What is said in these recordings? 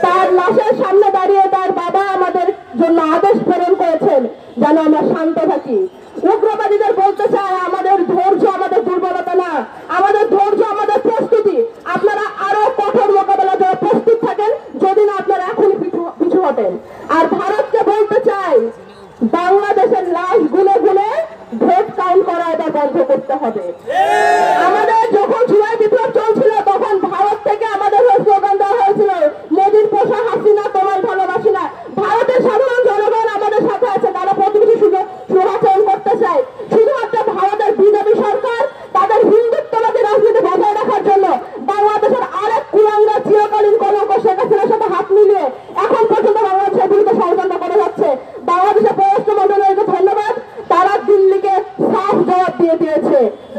তার লাশের সামনে দাঁড়িয়ে তার বাবা আমাদের জন্য আদেশ প্রেরণ করেছেন যেন আমরা শান্ত থাকি। উগ্রবাদীদের বলতে চাই, আমাদের ধৈর্য আমাদের দুর্বলতা না, আমাদের ধৈর্য আমাদের প্রস্তুতি। আপনারা আরো কঠোর মোকাবেলা করে প্রস্তুত থাকেন যদি না আপনারা এখনই পিছু হটেন। আর ভারতকে বলতে চাই, বাংলাদেশের লাশ গুনে গুনে ভোট কাউন্ট করা এবার বন্ধ করতে হবে। আমাদের যখন জুলাই বিপ্লব চলছিল তখন ভারত থেকে আমাদের স্লোগান দেওয়া হয়েছিল, মোদির পোষা হাসিনা তোমার ভালোবাসি না। ভারতের সাধারণ জনগণ আমাদের সাথে আছে, তারা প্রতিবেশী শুভাচরণ করতে চায়। শুধুমাত্র ভারতের বিজেপি সরকার তাদের হিন্দুত্ববাদী রাজনীতি বজায় রাখার জন্য বাংলাদেশের আরেক কুলাঙ্গা চিরকালীন কলঙ্ক শেখ হাসিনার সাথে হাত মিলিয়ে এখন পর্যন্ত বাংলাদেশের বিরুদ্ধে ষড়যন্ত্র করে যাচ্ছে। বাংলাদেশের পররাষ্ট্র মন্ত্রণালয়কে ধন্যবাদ, তারা দিল্লিকে সাফ জবাব দিয়ে দিয়েছে।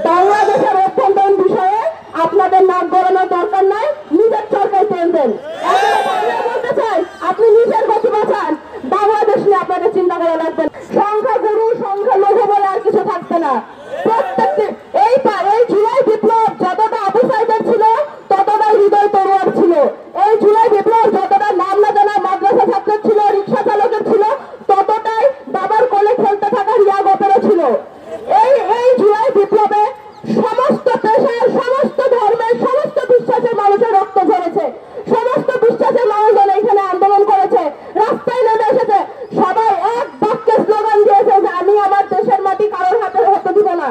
বাংলাদেশের অভ্যন্তরীণ বিষয়ে আপনাদের নাক গলানোর দরকার নাই, নিজের চরকায় তেল দেন। বলতে চাই, আপনি নিজের গতি বাঁচান, বাংলাদেশ নিয়ে আপনাকে চিন্তা করা লাগবে। সংখ্যা গুরু সংখ্যা লঘু বলে আর কিছু থাকবে না। প্রত্যেকটি এই জুলাই বিপ্লব যতটা আবু সাইদের ছিল ততটাই হৃদয় তরুয়ার ছিল। এই জুলাই বিপ্লব যতটা নাম না জানা মাদ্রাসা ছাত্রের ছিল, রিক্সা চালকের ছিল, ততটাই বাবার কোলে খেলতে থাকা রিয়া গোপেরও ছিল। এই জুলাই বিপ্লবে সমস্ত পেশার, সমস্ত ধর্মের, সমস্ত বিশ্বাসের মানুষের রক্ত ঝরেছে। সমস্ত বিশ্বাসের মানুষজন এখানে আন্দোলন করেছে, রাস্তায় নেমে এসেছে। সবাই এক বাক্যে স্লোগান দিয়েছে যে আমি আমার দেশের মাটি কারোর হাতে হতে দিব না।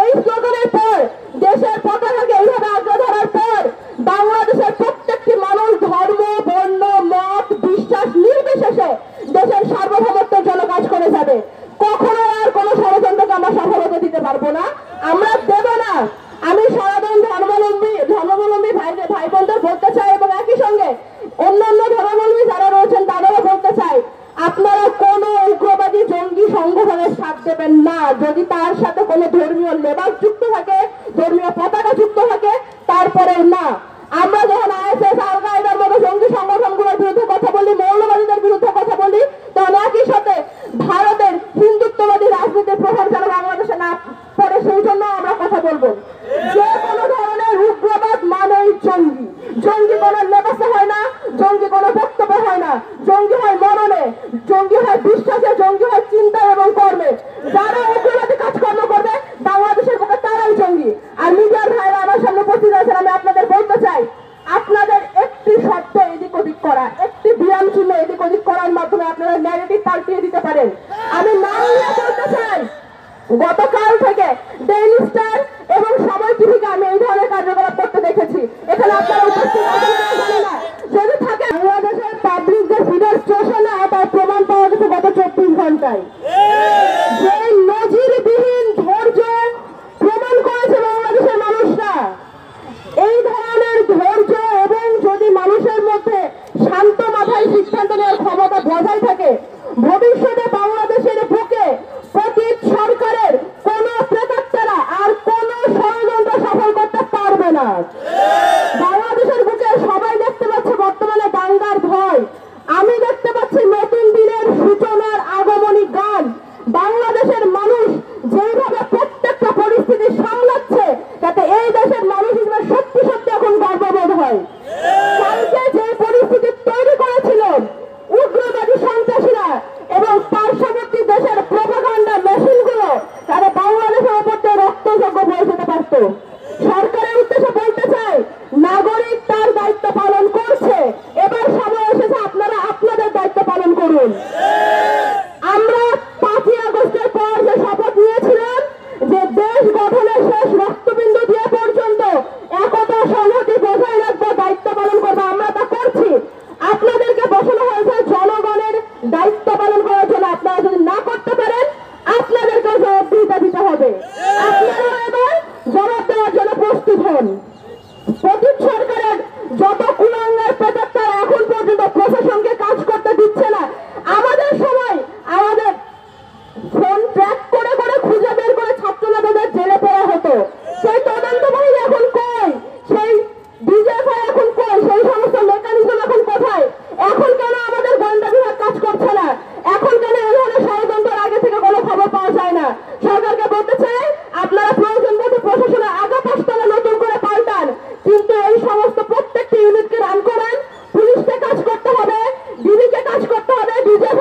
এই স্লোগানের পর, দেশের পতাকাকে এইভাবে আঁকড়ে ধরার পর বাংলাদেশের প্রত্যেকটি মানুষ ধর্ম, বর্ণ, মত, বিশ্বাস নির্বিশেষে দেশের সার্বভৌমত্বের জন্য কাজ করে যাবে। কখনো আর কোন ষড়যন্ত্রকে আমরা সফলতা দিতে পারবো না, আমরা দেব না। আমি সনাতন ধর্মাবলম্বী ভাই বোনদের বলতে চাই এবং একই সঙ্গে অন্যান্য ধর্মাবলম্বী যারা রয়েছেন তাদেরও বলতে চাই, আপনারা কোন উগ্রবাদী জঙ্গি সংগঠনের সাথ দেবেন না যদি তার সাথে কোনো ধর্মীয় লেবাস যুক্ত থাকে, ধর্মীয় পতাকা যুক্ত থাকে, তারপরে না। আমরা যখন আইএসএস, আল কায়েদার মতো জঙ্গি সংগঠনগুলোর বিরুদ্ধে কথা বলি, মৌলবাদীদের বিরুদ্ধে কথা বলি, তখন একই সাথে ভারতের হিন্দুত্ববাদী রাজনীতির প্রভাব যেন বাংলাদেশে না পড়ে সেই জন্য আমরা কথা বলবো। যে কোনো ধরনের উগ্রবাদ মানেই জঙ্গি। জঙ্গি কোনো লেবাসে হয় না, জঙ্গি কোনো বক্তব্য হয় না, জঙ্গি হয় মরণে, জঙ্গি হয় বিশ্বাসে, জঙ্গি হয় চিন্তায় এবং কর্মে। যারা উগ্রবাদী কাজকর্ম করবে বাংলাদেশের বুকে তারাই জঙ্গি। আর মিডিয়ার ভাইরা আমার সামনে উপস্থিত আছেন, আমি আপনাদের বলতে চাই, আপনাদের একটি শব্দ এদিক ওদিক করা, একটি বিরাম চিহ্ন এদিক ওদিক করার মাধ্যমে আপনারা ন্যারেটিভ পাল্টিয়ে দিতে পারেন। আমি নাম নিয়ে বলতে চাই, গতকাল থেকে ডেইলি স্টার এবং সময় টিভিকে আমি এই ধরনের কার্যকলাপ করতে দেখেছি। এখানে আপনারা উপস্থিত আছেন না, যদি থাকে বাংলাদেশের পাবলিক যে ফিডার স্টেশনে তার প্রমাণ পাওয়া গেছে গত 24 ঘন্টায়। যে নজিরবিহীন ধৈর্য প্রমাণ করেছে বাংলাদেশের মানুষরা, এই ধরনের ধৈর্য এবং যদি মানুষের মধ্যে শান্ত মাথায় সিদ্ধান্ত নেওয়ার ক্ষমতা বজায় থাকে, ভবিষ্যতে বাংলাদেশের বুকে পতিত সরকারের কোন প্রেতাত্মারা আর কোন ষড়যন্ত্র সফল করতে পারবে না। বাংলাদেশের বুকে সবাই দেখতে পাচ্ছে বর্তমানে দাঙ্গার ভয়, আমি দেখতে পাচ্ছি নতুন দিনের সূচনার আগমনী গান। বাংলাদেশের মানুষ যেভাবে প্রত্যেকটা পরিস্থিতি সামলাচ্ছে তাতে এই দেশের মানুষ হিসেবে সত্যি সত্যি এখন গর্ববোধ হয়। কালকে যে পরিস্থিতি তৈরি করেছিল উগ্রবাদী সন্ত্রাসীরা এবং পার্শ্ববর্তী দেশের প্রোপাগান্ডা মেশিনগুলো, তারা বাংলাদেশের উপর দিয়ে রক্তযজ্ঞ বয়ে যেতে পারত। সরকারের উদ্দেশ্যে বলতে চাই, নাগরিক তার দায়িত্ব পালন করছে, এবার সময় এসেছে আপনারা আপনাদের দায়িত্ব পালন করুন। আমরা 5ই আগস্টের পর যে শপথ নিয়েছিলাম যে দেশ গঠনের শেষ রক্তবিন্দু দিয়ে পর্যন্ত একতা সংহতি বজায় রাখবো, দায়িত্ব পালন করবো, আমরা তা করছি। আপনাদেরকে বসানো হয়েছে জনগণের দায়িত্ব পালন করার জন্য। আপনারা যদি না করতে পারেন আপনাদেরকে জবাবদিহিতা দিতে হবে। আপনারা এবার জবাব দেওয়ার জন্য প্রস্তুত হন। পতিত সরকারের যত কুলাঙ্গার প্রেতাত্মারা এখন পর্যন্ত প্রশাসনকে কাজ করতে দিচ্ছে না, আমার বিবিকে কাজ করতে হবে, বিজে